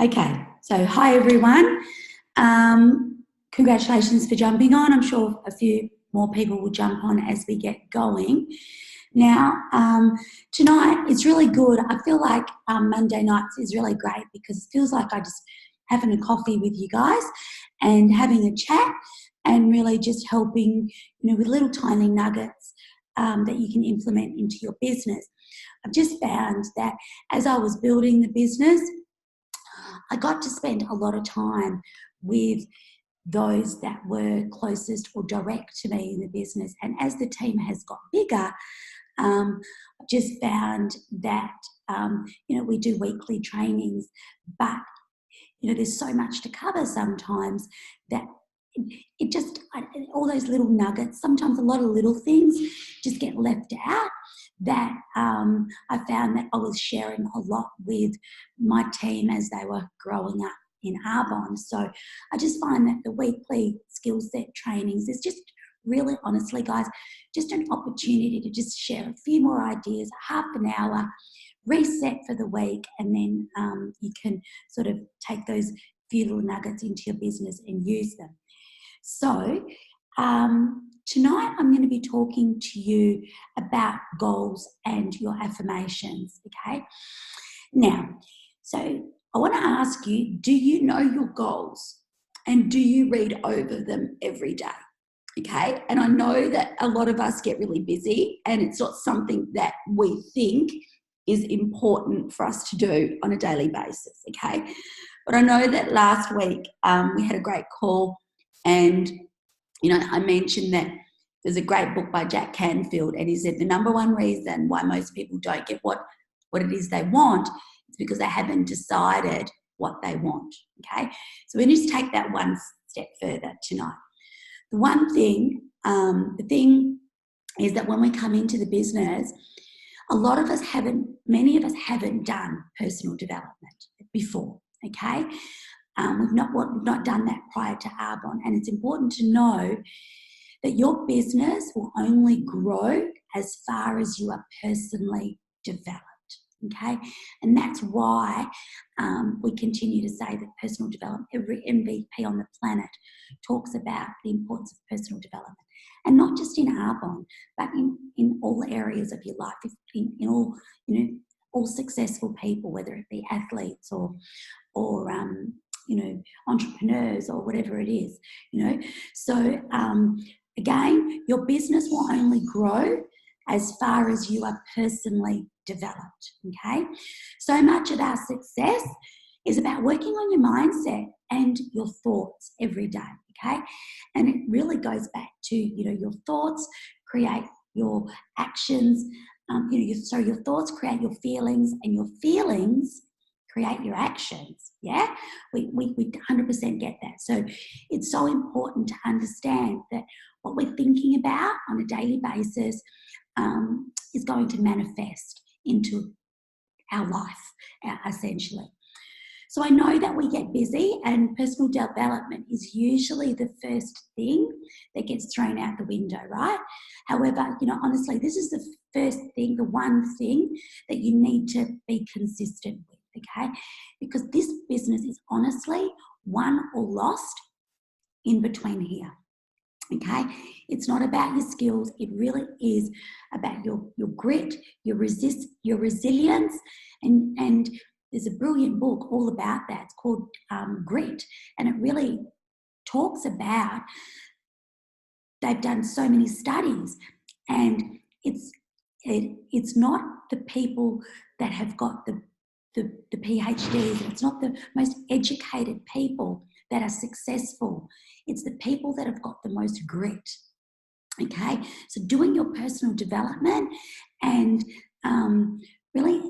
Okay, so hi everyone. Congratulations for jumping on. I'm sure a few more people will jump on as we get going. Now, tonight is really good. I feel like Monday nights is really great because it feels like I just having a coffee with you guys and having a chat and really just helping, with little tiny nuggets that you can implement into your business. I've just found that as I was building the business, I got to spend a lot of time with those that were closest or direct to me in the business. And as the team has got bigger, I've just found that, we do weekly trainings, but, there's so much to cover sometimes that it just, all those little nuggets, sometimes a lot of little things just get left out that I found that I was sharing a lot with my team as they were growing up in Arbonne. So I just find that the weekly skill set trainings is just really, honestly, guys, just an opportunity to just share a few more ideas, half an hour, reset for the week, and then you can sort of take those few little nuggets into your business and use them. So tonight I'm going to be talking to you about goals and your affirmations, okay? Now, so I want to ask you, do you know your goals and do you read over them every day? Okay, and I know that a lot of us get really busy and it's not something that we think is important for us to do on a daily basis, okay? But I know that last week we had a great call and, I mentioned that there's a great book by Jack Canfield and he said the number one reason why most people don't get what it is they want is because they haven't decided what they want, okay? So we just take that one step further tonight. The one thing, the thing is that when we come into the business, many of us haven't done personal development before, okay? We've not done that prior to Arbonne, and it's important to know that your business will only grow as far as you are personally developed, okay? And that's why we continue to say that personal development, every MVP on the planet talks about the importance of personal development. And not just in Arbonne, but in all areas of your life, in all, all successful people, whether it be athletes or entrepreneurs or whatever it is, So again, your business will only grow as far as you are personally developed, okay? So much of our success is about working on your mindset and your thoughts every day, okay? And it really goes back to, your thoughts create your actions, so your thoughts create your feelings and your feelings create your actions, yeah? We 100% get that. So it's so important to understand that what we're thinking about on a daily basis is going to manifest into our life, essentially. So I know that we get busy and personal development is usually the first thing that gets thrown out the window, right? However, honestly, this is the first thing, the one thing that you need to be consistent with, okay? Because this business is honestly won or lost in between here. Okay, it's not about your skills. It really is about your grit, your resilience, and there's a brilliant book all about that. It's called Grit, and it really talks about. They've done so many studies, and it's not the people that have got the PhDs. It's not the most educated people that are successful. It's the people that have got the most grit. Okay, so doing your personal development and really,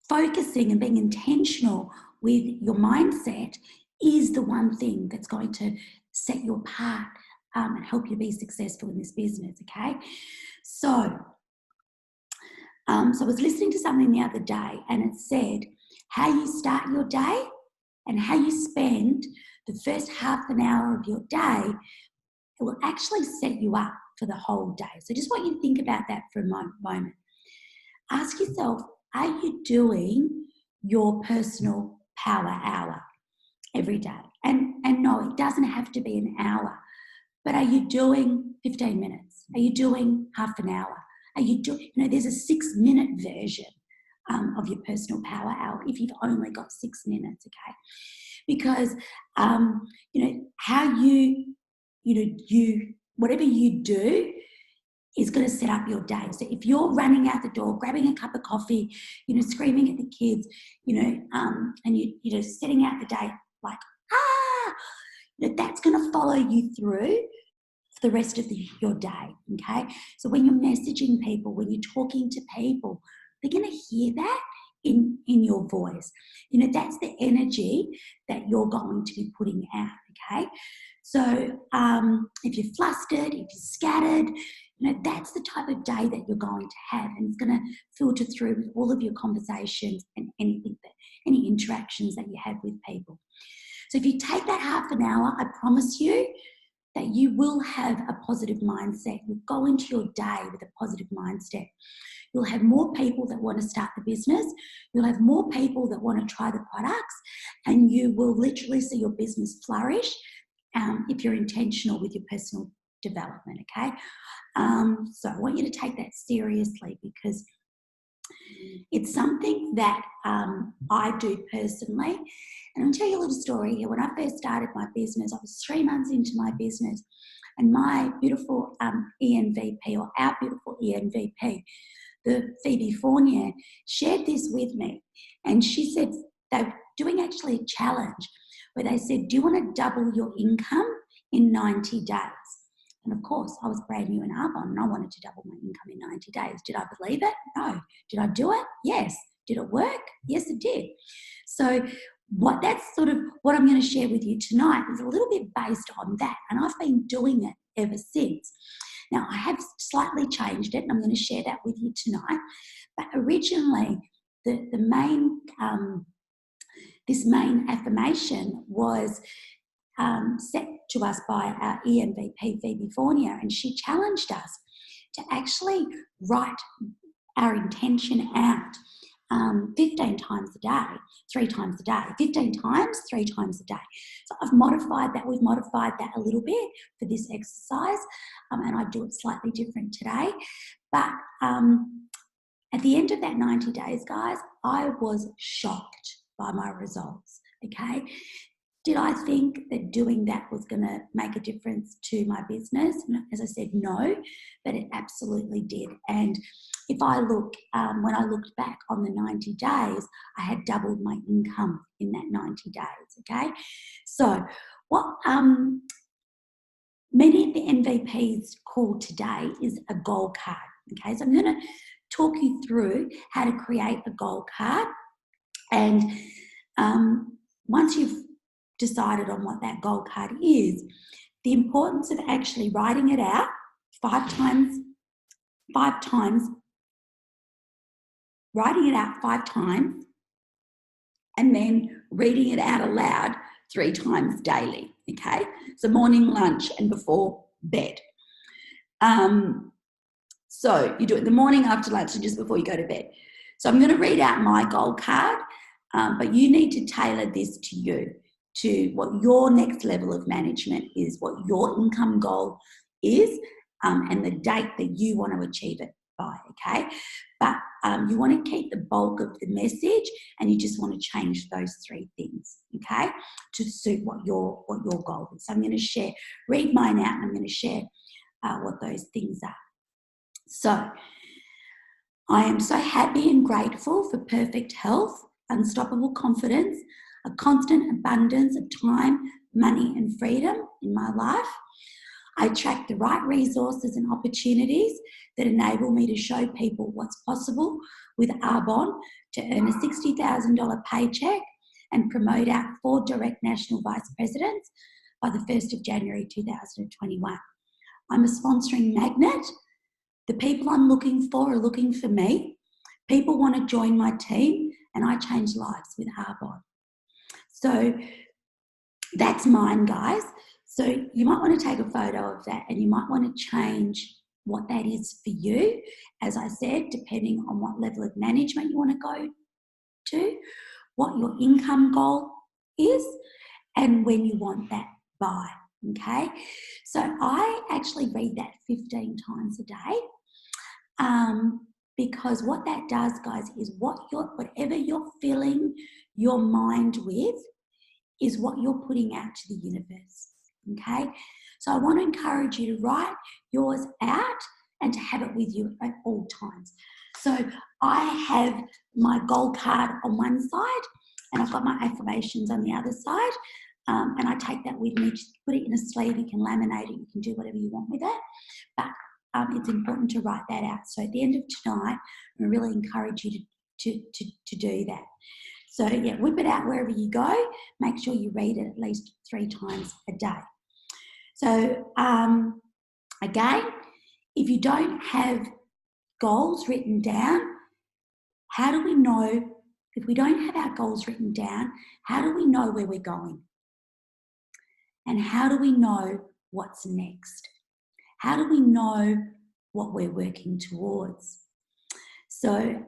focusing and being intentional with your mindset is the one thing that's going to set you apart and help you be successful in this business. Okay, so I was listening to something the other day and it said how you start your day and how you spend the first half an hour of your day, it will actually set you up for the whole day. So just want you to think about that for a moment. ask yourself, are you doing your personal power hour every day? And no, it doesn't have to be an hour, but are you doing 15 minutes? Are you doing half an hour? Are you doing, there's a 6-minute version of your personal power hour if you've only got 6 minutes, okay? Because, how whatever you do is going to set up your day. So if you're running out the door, grabbing a cup of coffee, screaming at the kids, and you're setting out the day like, that's going to follow you through for the rest of your day, okay? So when you're messaging people, when you're talking to people, they're going to hear that in your voice. That's the energy that you're going to be putting out, okay? So if you're flustered, if you're scattered, that's the type of day that you're going to have, and it's going to filter through with all of your conversations and any interactions that you have with people. So if you take that half an hour, I promise you that you will have a positive mindset. You'll go into your day with a positive mindset. You'll have more people that want to start the business. You'll have more people that want to try the products, and you will literally see your business flourish if you're intentional with your personal development, okay? So I want you to take that seriously, because it's something that I do personally. And I'll tell you a little story here. When I first started my business, I was 3 months into my business, and my beautiful ENVP, or our beautiful ENVP, the Phoebe Fournier, shared this with me. And she said they're doing actually a challenge where they said, do you want to double your income in 90 days? And of course, I was brand new in Arbonne and I wanted to double my income in 90 days. Did I believe it? No. Did I do it? Yes. Did it work? Yes, it did. So that's sort of what I'm going to share with you tonight is a little bit based on that. And I've been doing it ever since. Now, I have slightly changed it, and I'm going to share that with you tonight. But originally, the main this main affirmation was set to us by our EMVP, Phoebe Fournier, and she challenged us to actually write our intention out 15 times a day, 3 times a day, 15 times, 3 times a day. So I've modified that. We've modified that a little bit for this exercise, and I do it slightly different today. But at the end of that 90 days, guys, I was shocked by my results, okay? Did I think that doing that was going to make a difference to my business? As I said, no, but it absolutely did. And if I look, when I looked back on the 90 days, I had doubled my income in that 90 days, okay? So what many of the MVPs call today is a goal card, okay? So I'm going to talk you through how to create a goal card. And once you've decided on what that goal card is, the importance of actually writing it out 5 times, writing it out 5 times, and then reading it out aloud 3 times daily, okay? So morning, lunch, and before bed. So you do it in the morning, after lunch, and just before you go to bed. So I'm going to read out my goal card, but you need to tailor this to you, to what your next level of management is, what your income goal is, and the date that you want to achieve it by, okay? But you want to keep the bulk of the message, and you just want to change those 3 things, okay, to suit what your goal is. So I'm going to read mine out, and I'm going to share what those things are. So I am so happy and grateful for perfect health, unstoppable confidence, a constant abundance of time, money, and freedom in my life. I attract the right resources and opportunities that enable me to show people what's possible with Arbonne to earn a $60,000 paycheck and promote out 4 direct national vice presidents by the 1st of January 2021. I'm a sponsoring magnet. The people I'm looking for are looking for me. People want to join my team, and I change lives with Arbonne. So that's mine, guys. So you might want to take a photo of that, and you might want to change what that is for you, as I said, depending on what level of management you want to go to, what your income goal is, and when you want that by. Okay, so I actually read that 15 times a day, because what that does, guys, is whatever you're filling your mind with is what you're putting out to the universe. Okay, so I want to encourage you to write yours out and to have it with you at all times. So I have my goal card on one side and I've got my affirmations on the other side. And I take that with me, just put it in a sleeve, you can laminate it, you can do whatever you want with it. But it's important to write that out. So at the end of tonight, I really encourage you to do that. So yeah, whip it out wherever you go. Make sure you read it at least 3 times a day. So again, if you don't have goals written down, how do we know, if we don't have our goals written down, how do we know where we're going? And how do we know what's next? How do we know what we're working towards? So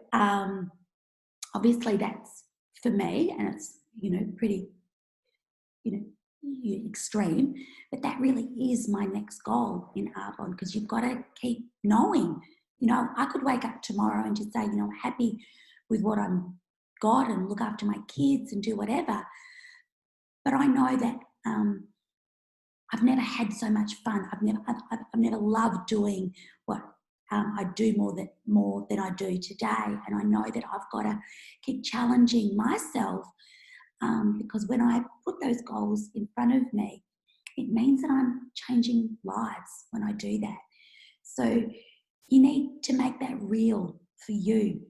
obviously that's for me, and it's, pretty, extreme, but that really is my next goal in Arbonne, because you've got to keep knowing. I could wake up tomorrow and just say, I'm happy with what I've got and look after my kids and do whatever. But I know that I've never had so much fun. I've never loved doing what I do more than I do today. And I know that I've got to keep challenging myself, because when I put those goals in front of me, it means that I'm changing lives when I do that. So you need to make that real for you,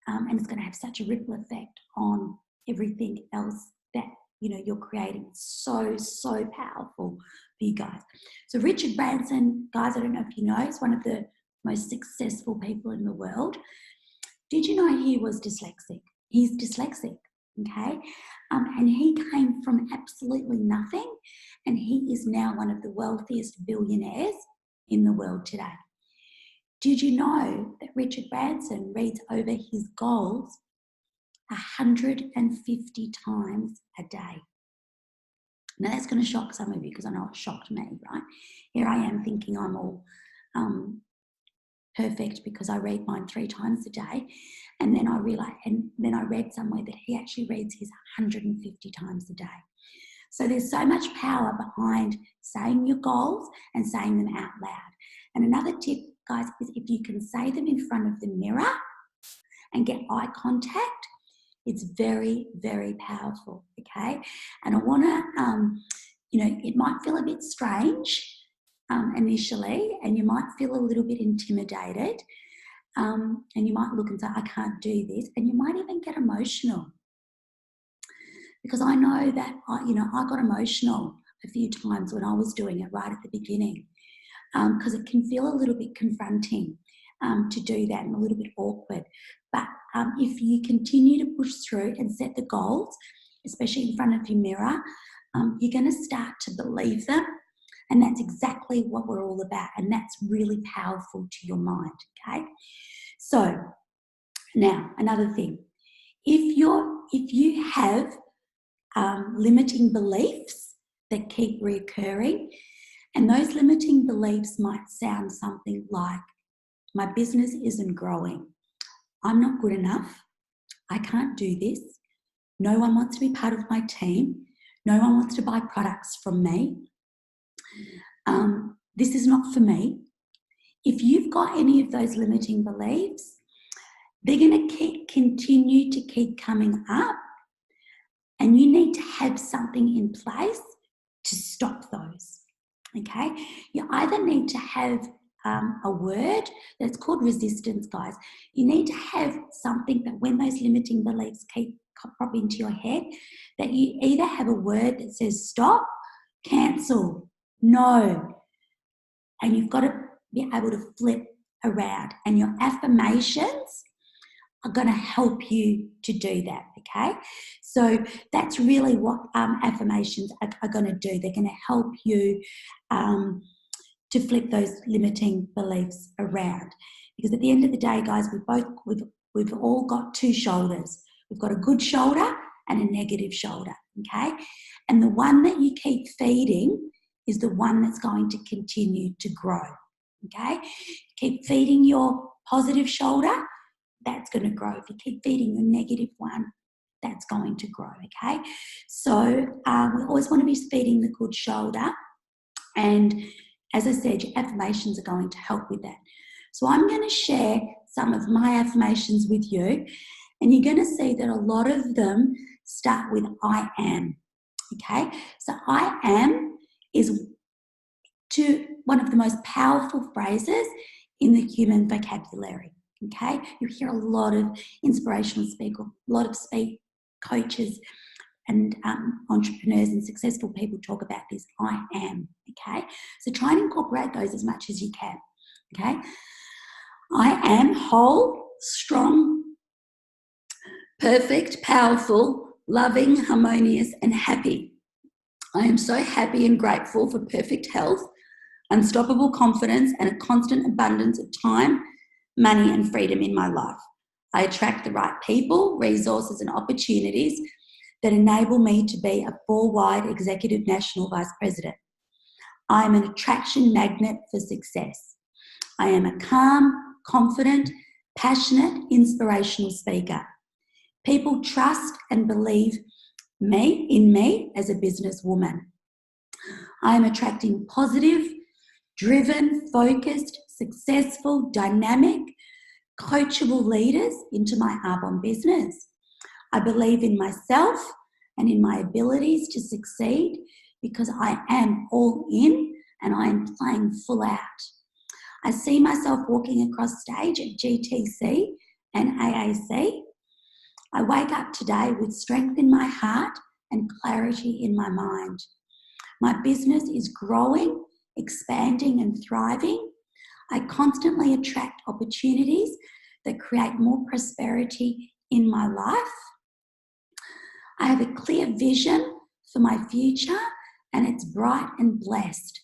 and it's going to have such a ripple effect on everything else that you're creating. It's so powerful for you guys. So Richard Branson, guys, I don't know if you know, is one of the most successful people in the world. Did you know he was dyslexic? He's dyslexic, okay? And he came from absolutely nothing, and he is now one of the wealthiest billionaires in the world today. Did you know that Richard Branson reads over his goals 150 times a day? Now that's going to shock some of you, because I know it shocked me, right? Here I am thinking I'm all perfect because I read mine 3 times a day, and then I read somewhere that he actually reads his 150 times a day. So there's so much power behind saying your goals and saying them out loud. And another tip, guys, is if you can say them in front of the mirror and get eye contact, it's very, very powerful, okay? And I want to, it might feel a bit strange initially, and you might feel a little bit intimidated, and you might look and say, I can't do this, and you might even get emotional. Because I know that, I got emotional a few times when I was doing it right at the beginning, because it can feel a little bit confronting to do that, and a little bit awkward. But if you continue to push through and set the goals, especially in front of your mirror, you're going to start to believe them. And that's exactly what we're all about. And that's really powerful to your mind, okay? So now, another thing. If you have limiting beliefs that keep reoccurring, and those limiting beliefs might sound something like, my business isn't growing, I'm not good enough, I can't do this, no one wants to be part of my team, no one wants to buy products from me, this is not for me. If you've got any of those limiting beliefs, they're going to continue to keep coming up, and you need to have something in place to stop those, okay? You either need to have a word that's called resistance, guys. You need to have something that when those limiting beliefs keep popping into your head, that you either have a word that says stop, cancel, no, and you've got to be able to flip around, and your affirmations are going to help you to do that, okay? So that's really what affirmations are going to do. They're going to help you to flip those limiting beliefs around. Because at the end of the day, guys, we've all got two shoulders. We've got a good shoulder and a negative shoulder, okay? And the one that you keep feeding is the one that's going to continue to grow, okay? Keep feeding your positive shoulder, that's going to grow. If you keep feeding your negative one, that's going to grow, okay? So we always want to be feeding the good shoulder. And as I said, your affirmations are going to help with that. So I'm going to share some of my affirmations with you, and you're going to see that a lot of them start with I am, okay? So I am is one of the most powerful phrases in the human vocabulary, okay? You hear a lot of inspirational speakers, a lot of coaches and entrepreneurs and successful people talk about this, I am, okay? So try and incorporate those as much as you can, okay? I am whole, strong, perfect, powerful, loving, harmonious, and happy. I am so happy and grateful for perfect health, unstoppable confidence, and a constant abundance of time, money, and freedom in my life. I attract the right people, resources, and opportunities that enable me to be a 4-wide executive national vice president. I am an attraction magnet for success. I am a calm, confident, passionate, inspirational speaker. People trust and believe in me as a businesswoman. I am attracting positive, driven, focused, successful, dynamic, coachable leaders into my Arbonne business. I believe in myself and in my abilities to succeed because I am all in and I am playing full out. I see myself walking across stage at GTC and AAC. I wake up today with strength in my heart and clarity in my mind. My business is growing, expanding, and thriving. I constantly attract opportunities that create more prosperity in my life. I have a clear vision for my future and it's bright and blessed.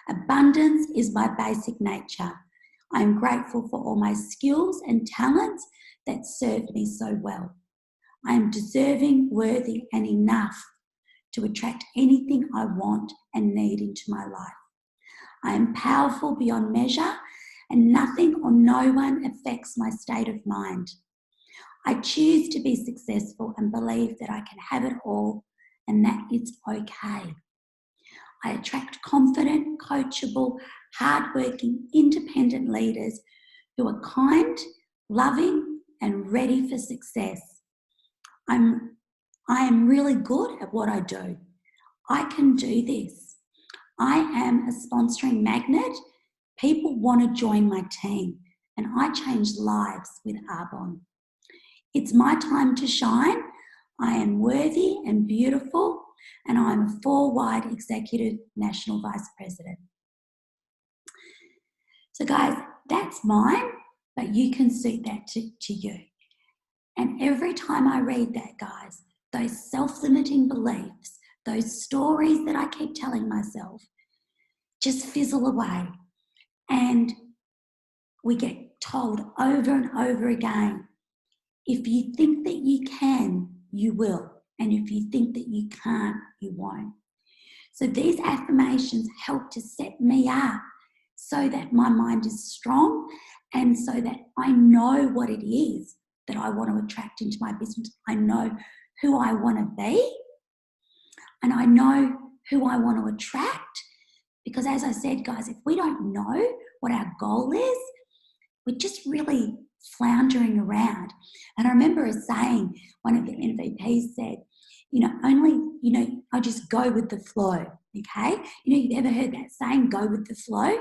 Abundance is my basic nature. I am grateful for all my skills and talents that serve me so well. I am deserving, worthy, and enough to attract anything I want and need into my life. I am powerful beyond measure and nothing or no one affects my state of mind. I choose to be successful and believe that I can have it all and that it's okay. I attract confident, coachable, hardworking, independent leaders who are kind, loving, and ready for success. I am really good at what I do. I can do this. I am a sponsoring magnet. People want to join my team and I change lives with Arbonne. It's my time to shine. I am worthy and beautiful and I'm a 4-wide executive national vice president. So guys, that's mine, but you can suit that to you. And every time I read that, guys, those self-limiting beliefs, those stories that I keep telling myself, just fizzle away. And we get told over and over again, if you think that you can, you will. And if you think that you can't, you won't. So these affirmations help to set me up so that my mind is strong and so that I know what it is that I want to attract into my business. I know who I want to be and I know who I want to attract, because as I said, guys, if we don't know what our goal is, we're just really floundering around. And I remember a saying, one of the MVPs said, I just go with the flow, okay? You've ever heard that saying, go with the flow?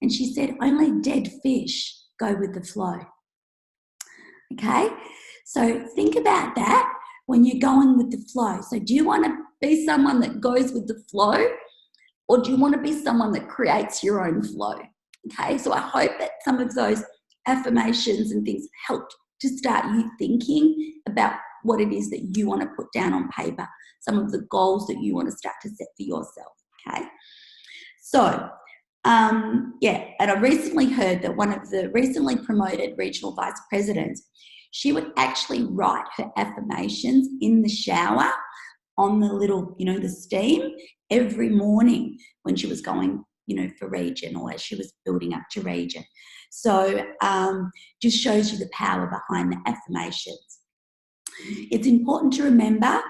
And she said, only dead fish go with the flow, okay? So think about that when you're going with the flow. So do you want to be someone that goes with the flow, or do you want to be someone that creates your own flow? Okay, so I hope that some of those affirmations and things helped to start you thinking about what it is that you want to put down on paper, some of the goals that you want to start to set for yourself, okay? So Yeah, and I recently heard that one of the recently promoted regional vice presidents, she would actually write her affirmations in the shower on the little, the steam every morning when she was going, for region or as she was building up to region. So just shows you the power behind the affirmations. It's important to remember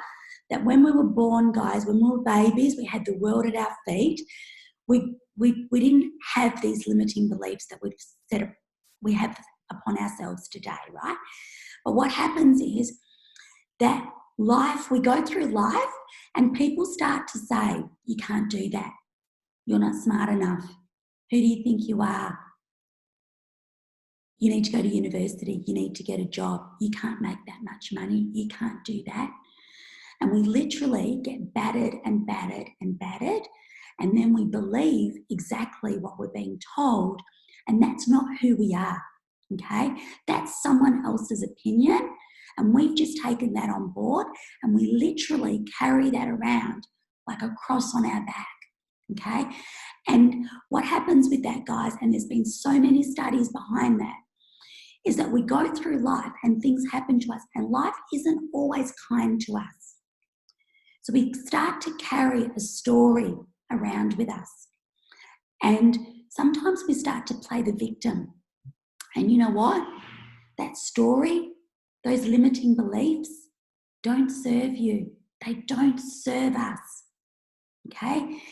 that when we were born, guys, when we were babies, we had the world at our feet. We didn't have these limiting beliefs that we have upon ourselves today, right? But what happens is that we go through life and people start to say, you can't do that. You're not smart enough. Who do you think you are? You need to go to university. You need to get a job. You can't make that much money. You can't do that. And we literally get battered and battered and battered. And then we believe exactly what we're being told. And that's not who we are. Okay? That's someone else's opinion. And we've just taken that on board and we literally carry that around like a cross on our back. Okay? And what happens with that, guys, and there's been so many studies behind that, is that we go through life and things happen to us and life isn't always kind to us. So we start to carry a story around with us. And sometimes we start to play the victim. And you know what? That story, those limiting beliefs, don't serve you. They don't serve us. Okay?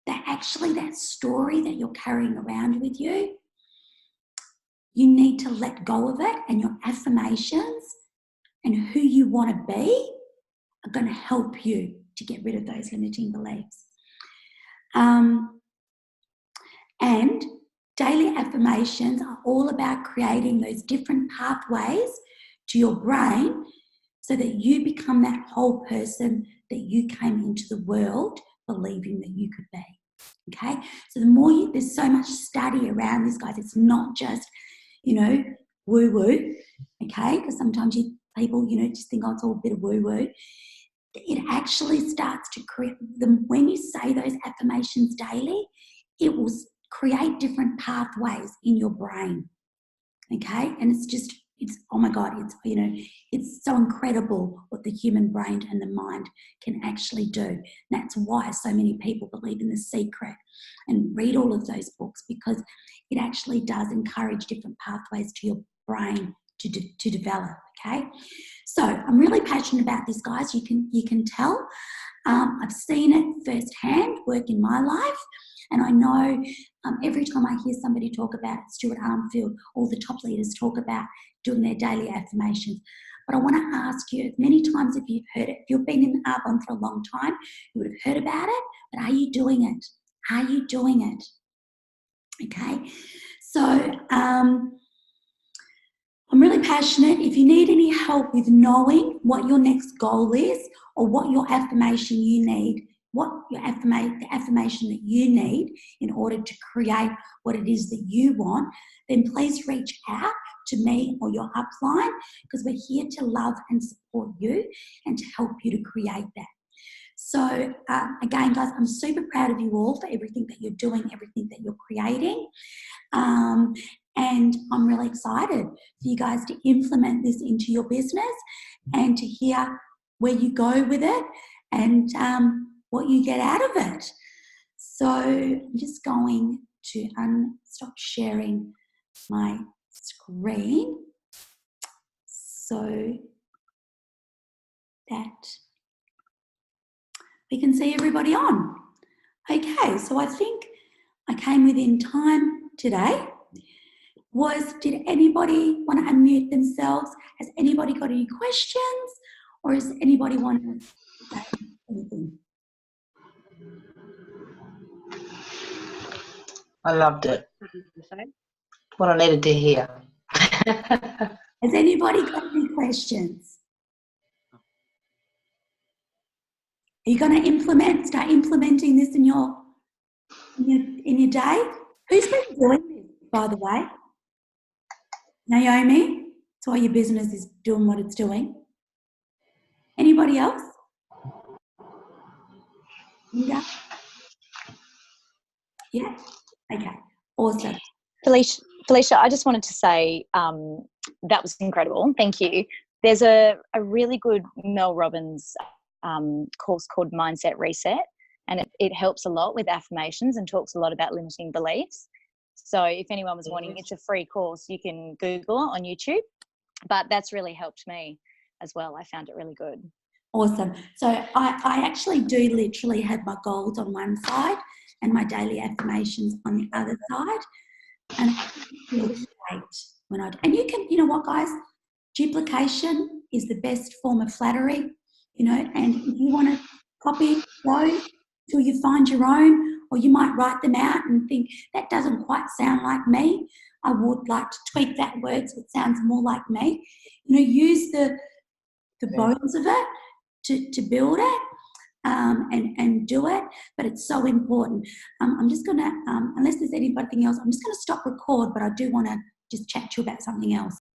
That story that you're carrying around with you, you need to let go of it, and your affirmations and who you want to be are going to help you to get rid of those limiting beliefs. And daily affirmations are all about creating those different pathways to your brain so that you become that whole person that you came into the world believing that you could be. Okay? So there's so much study around this, guys. It's not just, woo-woo, okay? Because sometimes people, just think, oh, it's all a bit of woo-woo. It actually starts to create when you say those affirmations daily, it will create different pathways in your brain. Okay? And it's oh my God, it's so incredible what the human brain and the mind can actually do. And that's why so many people believe in The Secret and read all of those books, because it actually does encourage different pathways to your brain to develop. Okay? So I'm really passionate about this, guys. You can tell. I've seen it firsthand work in my life. And I know every time I hear somebody talk about it, Stuart Armfield, all the top leaders talk about doing their daily affirmations. But I want to ask you, many times if you've heard it, if you've been in Arbonne for a long time, you would have heard about it, but are you doing it? Are you doing it? Okay? So I'm really passionate. If you need any help with knowing what your next goal is or what your affirmation you need, the affirmation that you need in order to create what it is that you want, then please reach out to me or your upline, because we're here to love and support you and to help you to create that. So again, guys, I'm super proud of you all for everything that you're doing, everything that you're creating. And I'm really excited for you guys to implement this into your business and to hear where you go with it and what you get out of it. So I'm just going to stop sharing my screen so that we can see everybody on. Okay, so I think I came within time today. Did anybody want to unmute themselves? Has anybody got any questions, or does anybody want to say anything? I loved it. What I needed to hear. Has anybody got any questions? Are you going to start implementing this in your day? Who's been doing this, by the way? Naomi? That's why your business is doing what it's doing. Anybody else? Linda? Yeah. Okay, awesome. Felicia, I just wanted to say that was incredible. Thank you. There's a really good Mel Robbins course called Mindset Reset, and it helps a lot with affirmations and talks a lot about limiting beliefs. So if anyone was wanting, it's a free course. You can Google it on YouTube, but that's really helped me as well. I found it really good. Awesome. So I actually do literally have my goals on one side and my daily affirmations on the other side. And I feel great when I do. And you know what, guys? Duplication is the best form of flattery, and if you want to copy, go till you find your own, or you might write them out and think, that doesn't quite sound like me. I would like to tweak that word so it sounds more like me. Use the bones of it to build it and do it, but it's so important. I'm just going to, unless there's anything else, I'm just going to stop record, but I do want to just chat to you about something else.